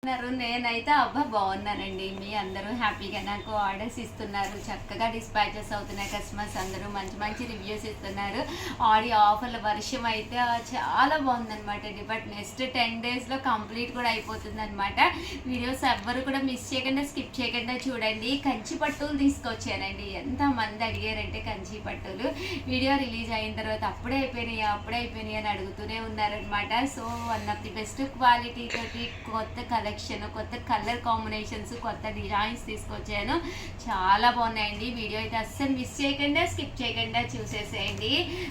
నేనైతే బాగున్నానండి. మీ అందరూ హ్యాపీగా నాకు ఆర్డర్స్ ఇస్తున్నారు, చక్కగా డిస్పాచెస్ అవుతున్నాయి. కస్టమర్స్ అందరూ మంచి మంచి రివ్యూస్ ఇస్తున్నారు. ఆఫర్ల వర్షం అయితే చాలా బాగుందనమాట అండి. బట్ నెక్స్ట్ 10 daysలో కంప్లీట్ కూడా అయిపోతుంది అనమాట. వీడియోస్ ఎవ్వరు కూడా మిస్ చేయకుండా స్కిప్ చేయకుండా చూడండి. కంచి పట్టులు తీసుకొచ్చానండి. ఎంతమంది అడిగారంటే కంచి పట్టులు వీడియో రిలీజ్ అయిన తర్వాత అప్పుడే అయిపోయినాయి అని అడుగుతూనే ఉన్నారనమాట. So one of the best quality తోటి కొత్త కలెక్షన్, కొత్త కలర్ కాంబినేషన్స్, కొత్త డిజైన్స్ తీసుకొచ్చాను. చాలా బాగున్నాయండి. వీడియో అయితే అస్సలు మిస్ చేయకుండా స్కిప్ చేయకుండా చూసేసేయండి.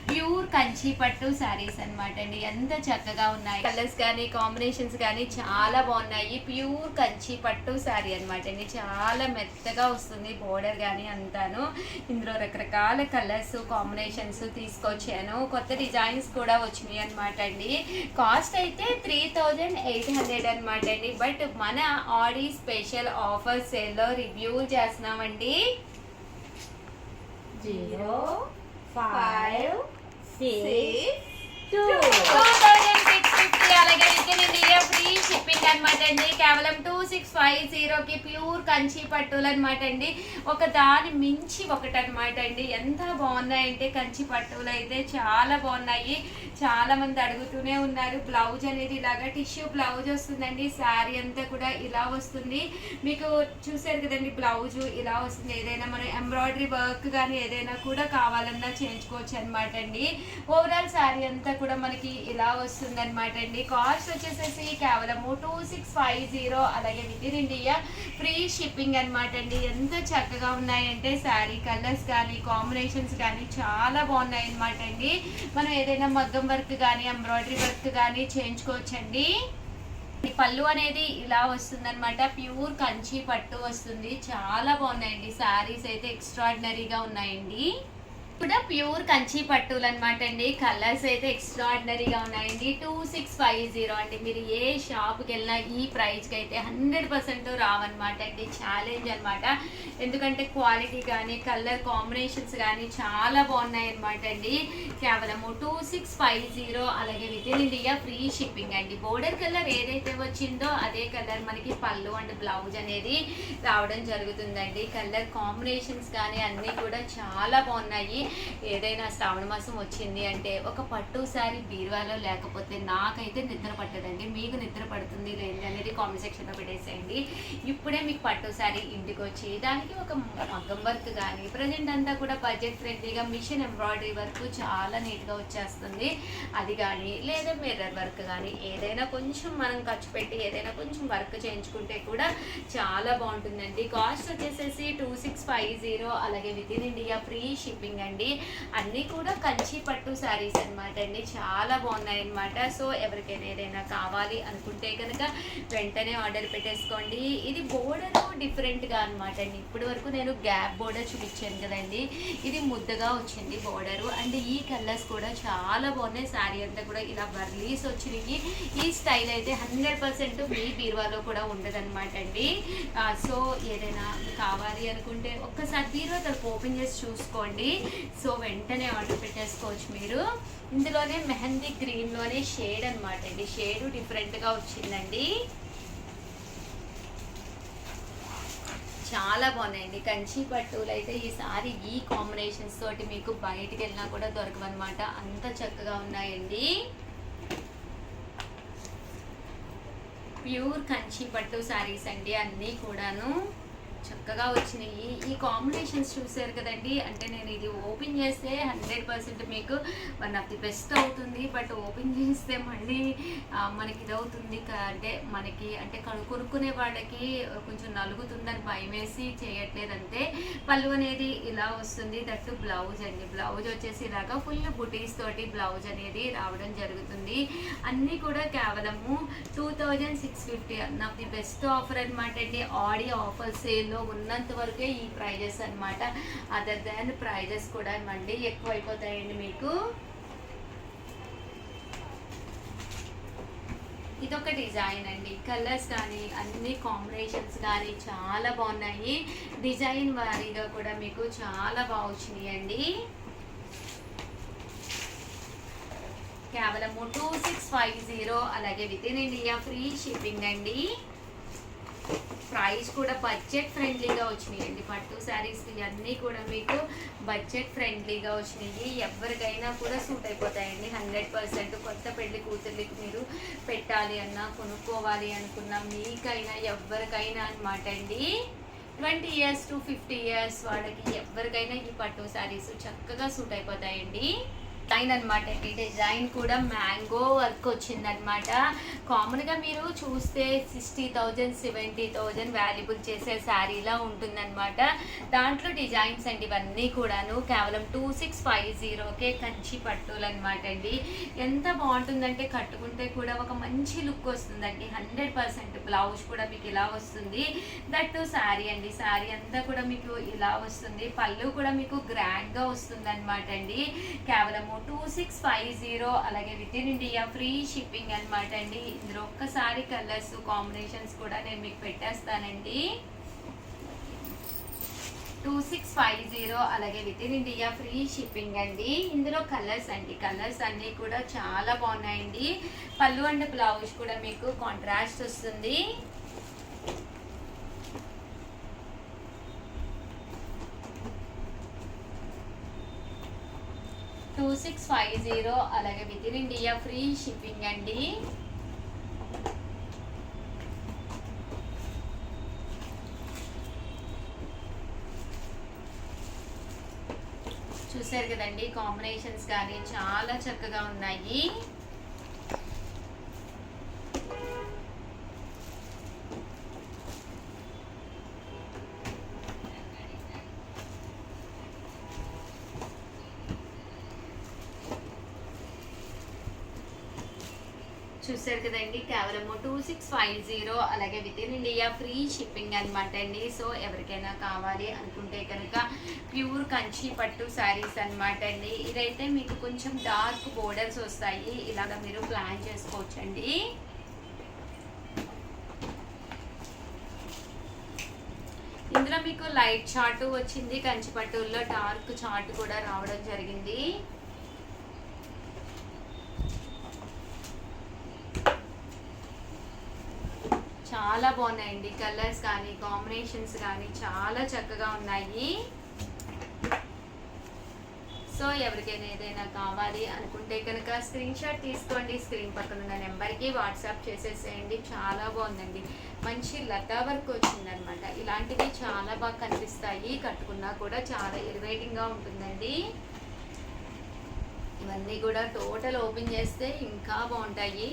ప్యూర్ కంచి పట్టు శారీస్ అనమాట అండి. ఎంత చక్కగా ఉన్నాయి. కలర్స్ కానీ కాంబినేషన్స్ కానీ చాలా బాగున్నాయి. ప్యూర్ కంచి పట్టు శారీ అనమాట అండి. చాలా మెత్తగా వస్తుంది బోర్డర్ కానీ అంతాను. ఇందులో రకరకాల కలర్స్ కాంబినేషన్స్ తీసుకొచ్చాను. కొత్త డిజైన్స్ కూడా వచ్చినాయి అనమాట అండి. కాస్ట్ అయితే 3800 అనమాట అండి. బట్ మన ఆడి స్పెషల్ ఆఫర్ సేల్లో రివ్యూ చేస్తున్నామండి. 0 5 6 2 2650 అలాగే with in India free shipping అనమాట అండి. కేవలం 2650కి ప్యూర్ కంచి పట్టులు అనమాట అండి. ఒక దాని మించి ఒకటి అనమాట అండి. ఎంత బాగున్నాయంటే కంచి పట్టులు అయితే చాలా బాగున్నాయి. చాలా మంది అడుగుతూనే ఉన్నారు. బ్లౌజ్ అనేది ఇలాగా టిష్యూ బ్లౌజ్ వస్తుందండి. శారీ అంతా కూడా ఇలా వస్తుంది. మీకు చూసారు కదండి, బ్లౌజ్ ఇలా వస్తుంది. ఏదైనా మనం ఎంబ్రాయిడరీ వర్క్ కానీ ఏదైనా కూడా కావాలన్నా చేయించుకోవచ్చు అనమాట అండి. ఓవరాల్ శారీ అంతా కూడా మనకి ఇలా వస్తుంది అనమాట అండి. కాస్ట్ వచ్చేసేసి కేవలం 2650 అలాగే with in India free shipping అనమాట అండి. ఎంత చక్కగా ఉన్నాయంటే శారీ కలర్స్ కానీ కాంబినేషన్స్ కానీ చాలా బాగున్నాయి అనమాట అండి. మనం ఏదైనా మగ్గం వర్క్ కానీ ఎంబ్రాయిడరీ వర్క్ కానీ చేయించుకోవచ్చండి. పళ్ళు అనేది ఇలా వస్తుంది అనమాట. ప్యూర్ కంచి పట్టు వస్తుంది. చాలా బాగున్నాయండి. శారీస్ అయితే ఎక్స్ట్రాడినరీగా ఉన్నాయండి. కూడా ప్యూర్ కంచి పట్టులు అనమాట అండి. కలర్స్ అయితే ఎక్స్ట్రాడినరీగా ఉన్నాయండి. 2650 అండి. మీరు ఏ షాప్కి వెళ్ళినా ఈ ప్రైస్కి అయితే 100% రావన్నమాట అండి. ఛాలెంజ్ అనమాట. ఎందుకంటే క్వాలిటీ కానీ కలర్ కాంబినేషన్స్ కానీ చాలా బాగున్నాయి అనమాట అండి. కేవలము 2650 అలాగే with in India free shipping అండి. బోర్డర్ కలర్ ఏదైతే వచ్చిందో అదే కలర్ మనకి పళ్ళు అండ్ బ్లౌజ్ అనేది రావడం జరుగుతుందండి. కలర్ కాంబినేషన్స్ కానీ అన్నీ కూడా చాలా బాగున్నాయి. ఏదైనా శ్రావణ మాసం వచ్చింది అంటే ఒక పట్టు శారీ బీరువాలో లేకపోతే నాకైతే నిద్ర పట్టదండి. మీకు నిద్ర పడుతుంది లేదండి అనేది కామెంట్ సెక్షన్లో పెట్టేసేయండి. ఇప్పుడే మీకు పట్టు శారీ ఇంటికి వచ్చి దానికి ఒక మగ్గం వర్క్ కానీ ప్రజెంట్ అంతా కూడా బడ్జెట్ ఫ్రెండ్లీగా మిషన్ ఎంబ్రాయిడరీ వర్క్ చాలా నీట్గా వచ్చేస్తుంది. అది కానీ లేదా మిర్రర్ వర్క్ కానీ ఏదైనా కొంచెం మనం ఖర్చు పెట్టి ఏదైనా కొంచెం వర్క్ చేయించుకుంటే కూడా చాలా బాగుంటుందండి. కాస్ట్ వచ్చేసేసి 2650 అలాగే with in India free shipping అండి. అన్నీ కూడా కంచి పట్టు శారీస్ అనమాట అండి. చాలా బాగున్నాయి అనమాట. సో ఎవరికైనా ఏదైనా కావాలి అనుకుంటే కనుక వెంటనే ఆర్డర్ పెట్టేసుకోండి. ఇది బోర్డర్ డిఫరెంట్గా అనమాట అండి. ఇప్పటి వరకు నేను గ్యాప్ బోర్డర్ చూపించాను కదండి. ఇది ముద్దగా వచ్చింది బోర్డరు. అండ్ ఈ కలర్స్ కూడా చాలా బాగున్నాయి. శారీ అంతా కూడా ఇలా వర్లీస్ వచ్చినాయి. ఈ స్టైల్ అయితే 100% మీ బీరువాలో కూడా ఉండదు అనమాట అండి. సో ఏదైనా కావాలి అనుకుంటే ఒక్కసారి బీరువా తరపు ఓపెన్ చేసి చూసుకోండి. సో వెంటనే ఆర్డర్ పెట్టేసుకోవచ్చు మీరు. ఇందులోనే మెహందీ గ్రీన్లోనే షేడ్ అనమాట అండి. షేడ్ డిఫరెంట్గా వచ్చిందండి. చాలా బాగున్నాయండి. కంచి పట్టులు అయితే ఈసారి ఈ కాంబినేషన్స్ తోటి మీకు బయటికి వెళ్ళినా కూడా దొరకవన్నమాట. అంత చక్కగా ఉన్నాయండి. ప్యూర్ కంచి పట్టు శారీస్ అండి. అన్నీ కూడాను చక్కగా వచ్చినాయి. ఈ కాంబినేషన్స్ చూసారు కదండి. అంటే నేను ఇది ఓపెన్ చేస్తే 100% మీకు వన్ ఆఫ్ ది బెస్ట్ అవుతుంది. బట్ ఓపెన్ చేస్తే మళ్ళీ మనకి ఇదవుతుంది. అంటే మనకి అంటే కొనుక్కునే వాళ్ళకి కొంచెం నలుగుతుందని భయం వేసి చేయట్లేదు అంతే. పళ్ళు అనేది ఇలా వస్తుంది. దట్టు బ్లౌజ్ అండి. బ్లౌజ్ వచ్చేసి ఇలాగా ఫుల్ బుటీస్ తోటి బ్లౌజ్ అనేది రావడం జరుగుతుంది. అన్నీ కూడా కేవలము 2650 one of the best offer అనమాట అండి. ఆడి ఆఫర్ సేల్లో ఉన్నంత వరకే ఈ ప్రైజెస్ అనమాట. అదర్ దాన్ ప్రైజెస్ కూడా మళ్ళీ ఎక్కువ అయిపోతాయండి మీకు. ఇదొక డిజైన్ అండి. కలర్స్ కానీ అన్ని కాంబినేషన్స్ కానీ చాలా బాగున్నాయి. డిజైన్ వారీగా కూడా మీకు చాలా బాగా వచ్చినాయి అండి. కేవలం 2650 అలాగే with in India free shipping అండి. ప్రైస్ కూడా బడ్జెట్ ఫ్రెండ్లీగా వచ్చినాయండి. పట్టు శారీస్ ఇవన్నీ కూడా మీకు బడ్జెట్ ఫ్రెండ్లీగా వచ్చినాయి. ఎవరికైనా కూడా సూట్ అయిపోతాయండి 100%. కొత్త పెళ్లి కూతుర్లకి మీరు పెట్టాలి అన్నా, కొనుక్కోవాలి అనుకున్నా, మీకైనా ఎవరికైనా అనమాట అండి. 20 years to 50 years వాళ్ళకి ఎవరికైనా ఈ పట్టు శారీస్ చక్కగా సూట్ అయిపోతాయండి. డిజైన్ అనమాట అండి. డిజైన్ కూడా మ్యాంగో వర్క్ వచ్చిందనమాట. కామన్గా మీరు చూస్తే 60,000 70,000 వాల్యుబుల్ చేసే శారీలా ఉంటుందన్నమాట. దాంట్లో డిజైన్స్ అండి ఇవన్నీ కూడాను. కేవలం 2650కే కంచి పట్టులు అనమాట అండి. ఎంత బాగుంటుందంటే కట్టుకుంటే కూడా ఒక మంచి లుక్ వస్తుందండి. 100%. బ్లౌజ్ కూడా మీకు ఇలా వస్తుంది. దట్ శారీ అండి. శారీ అంతా కూడా మీకు ఇలా వస్తుంది. పళ్ళు కూడా మీకు గ్రాండ్గా వస్తుంది అనమాట అండి. కేవలము 2650, అలాగే with in India free shipping అనమాట అండి. ఇందులో ఒక్కసారి కలర్స్ కాంబినేషన్స్ కూడా నేను మీకు పెట్టేస్తానండి. 2650, అలాగే with in India free shipping అండి. ఇందులో కలర్స్ అండి. కలర్స్ అన్నీ కూడా చాలా బాగున్నాయండి. పళ్ళు అండ్ బ్లౌజ్ కూడా మీకు కాంట్రాస్ట్ వస్తుంది. 2650, అలాగే with in India free shipping అండి. చూసారు కదండి, కాంబినేషన్స్ కానీ చాలా చక్కగా ఉన్నాయి. చూసారు కదండి, కేవలం 2650, అలాగే with in India free shipping అనమాట అండి. సో ఎవరికైనా కావాలి అనుకుంటే కనుక ప్యూర్ కంచి పట్టు శారీస్ అనమాట అండి. ఇదైతే మీకు కొంచెం డార్క్ బోర్డర్స్ వస్తాయి. ఇలాగ మీరు ప్లాన్ చేసుకోవచ్చండి. ఇందులో మీకు లైట్ చార్ట్ వచ్చింది. కంచి పట్టుల్లో డార్క్ చార్ట్ కూడా రావడం జరిగింది. చాలా బాగున్నాయండి. కలర్స్ కానీ కాంబినేషన్స్ కానీ చాలా చక్కగా ఉన్నాయి. సో ఎవరికైనా ఏదైనా కావాలి అనుకుంటే కనుక స్క్రీన్ షాట్ తీసుకోండి. స్క్రీన్ పక్కన ఉన్న నెంబర్కి వాట్సాప్ చేసేసేయండి. చాలా బాగుందండి. మంచి లతా వర్క్ వచ్చిందనమాట. ఇలాంటివి చాలా బాగా కనిపిస్తాయి. కట్టుకున్నా కూడా చాలా ఎలివేటింగ్గా ఉంటుందండి. ఇవన్నీ కూడా టోటల్ ఓపెన్ చేస్తే ఇంకా బాగుంటాయి.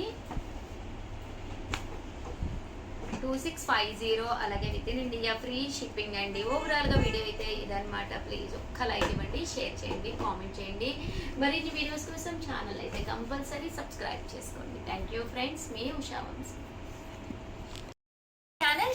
2650, అలాగే with in India free shipping అండి. ఓవరాల్గా వీడియో అయితే ఇదనమాట. ప్లీజ్ ఒక్క లైక్ ఇవ్వండి, షేర్ చేయండి, కామెంట్ చేయండి. మరిన్ని వీడియోస్ కోసం ఛానల్ అయితే కంపల్సరీ సబ్స్క్రైబ్ చేసుకోండి. థ్యాంక్ యూ ఫ్రెండ్స్, మీ ఉషా వంశీ.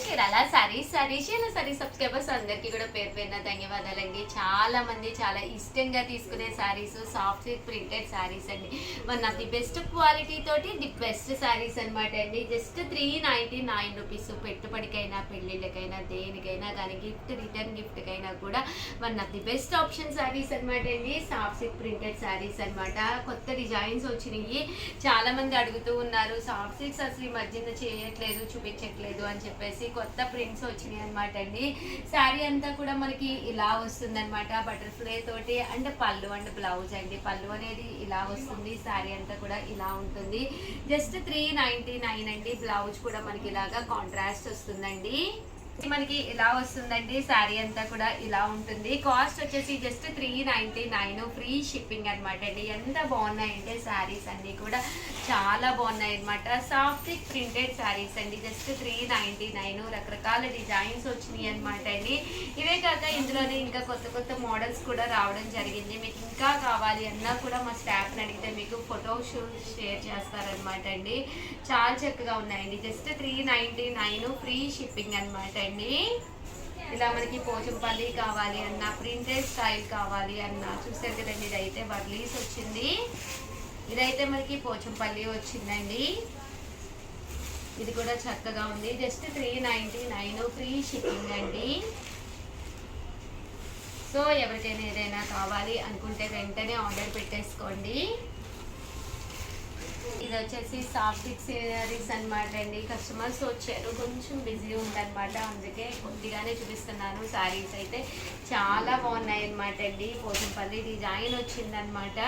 చీరాల సారీస్ సబ్స్క్రైబర్స్ అందరికీ కూడా పేరు పేరున ధన్యవాదాలండి. చాలా మంది చాలా ఇష్టంగా తీసుకునే saris soft silk printed saris అండి. One of the best quality తోటి ది బెస్ట్ శారీస్ అనమాట అండి. Just 399 rupees. పెట్టుబడికైనా పెళ్ళిళ్ళకైనా దేనికైనా కానీ రిటర్న్ గిఫ్ట్కైనా కూడా one of the best option saris అనమాట అండి. సాఫ్ట్ సిల్క్ ప్రింటెడ్ శారీస్ అనమాట. కొత్త డిజైన్స్ వచ్చినాయి. చాలా మంది అడుగుతూ ఉన్నారు, సాఫ్ట్ సిల్క్స్ అసలు ఈ మధ్యన చేయట్లేదు, చూపించట్లేదు అని చెప్పేసి కొత్త ప్రింట్స్ వచ్చినాయి అనమాట అండి. శారీ అంతా కూడా మనకి ఇలా వస్తుంది అనమాట. బటర్ఫ్లై తోటి అండ్ పళ్ళు అండ్ బ్లౌజ్ అండి. పళ్ళు అనేది ఇలా వస్తుంది. శారీ అంతా కూడా ఇలా ఉంటుంది. జస్ట్ 399 అండి. బ్లౌజ్ కూడా మనకి ఇలాగా కాంట్రాస్ట్ వస్తుందండి. మనకి ఇలా వస్తుందండి. శారీ అంతా కూడా ఇలా ఉంటుంది. కాస్ట్ వచ్చేసి జస్ట్ 399, ఫ్రీ షిప్పింగ్ అనమాట అండి. ఎంత బాగున్నాయంటే శారీస్ అన్ని కూడా చాలా బాగున్నాయి అనమాట. సాఫ్ట్ ప్రింటెడ్ శారీస్ అండి. జస్ట్ 399. రకరకాల డిజైన్స్ వచ్చినాయి అనమాట అండి. ఇవే కాక ఇందులోనే ఇంకా కొత్త కొత్త మోడల్స్ కూడా రావడం జరిగింది. మీకు ఇంకా కావాలి అన్నా కూడా మా స్టాఫ్ని అడిగితే మీకు ఫోటో షేర్ చేస్తారనమాట అండి. చాలా చక్కగా ఉన్నాయండి. జస్ట్ 399, ఫ్రీ షిప్పింగ్ అనమాట అండి. ఇలా మనకి పోచంపల్లి కావాలి అన్న, ప్రింటెడ్ స్టైల్ కావాలి అన్న, చూసారు కదండి. ఇదైతే వర్లీస్ వచ్చింది. ఇదైతే మనకి పోచంపల్లి వచ్చిందండి. ఇది కూడా చక్కగా ఉంది. జస్ట్ 399, ఫ్రీ షిప్పింగ్ అండి. సో ఎవరికైనా ఏదైనా కావాలి అనుకుంటే వెంటనే ఆర్డర్ పెట్టేసుకోండి. ఇది వచ్చేసి సాఫ్ట్ సిరీస్ అనమాట అండి. కస్టమర్స్ వచ్చారు, కొంచెం బిజీ ఉందన్నమాట, అందుకే కొద్దిగానే చూపిస్తున్నాను. శారీస్ అయితే చాలా బాగున్నాయి అనమాట అండి. పోచంపల్లి డిజైన్ వచ్చిందనమాట.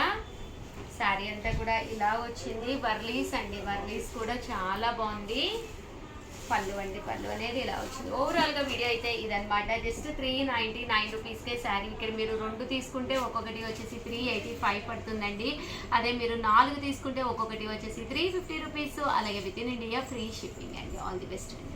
శారీ అంతా కూడా ఇలా వచ్చింది. వర్లీస్ అండి, వర్లీస్ కూడా చాలా బాగుంది. పళ్ళు అండి, పళ్ళు అనేది ఇలా వచ్చింది. ఓవరాల్గా వీడియో అయితే ఇదనమాట. జస్ట్ 399 రూపీస్కే శారీ. ఇక్కడ మీరు 2 తీసుకుంటే ఒక్కొక్కటి వచ్చేసి 385 పడుతుందండి. అదే మీరు 4 తీసుకుంటే ఒక్కొక్కటి వచ్చేసి 350 రూపీస్. అలాగే with in India free shipping అండి. ఆల్ ది బెస్ట్ అండి.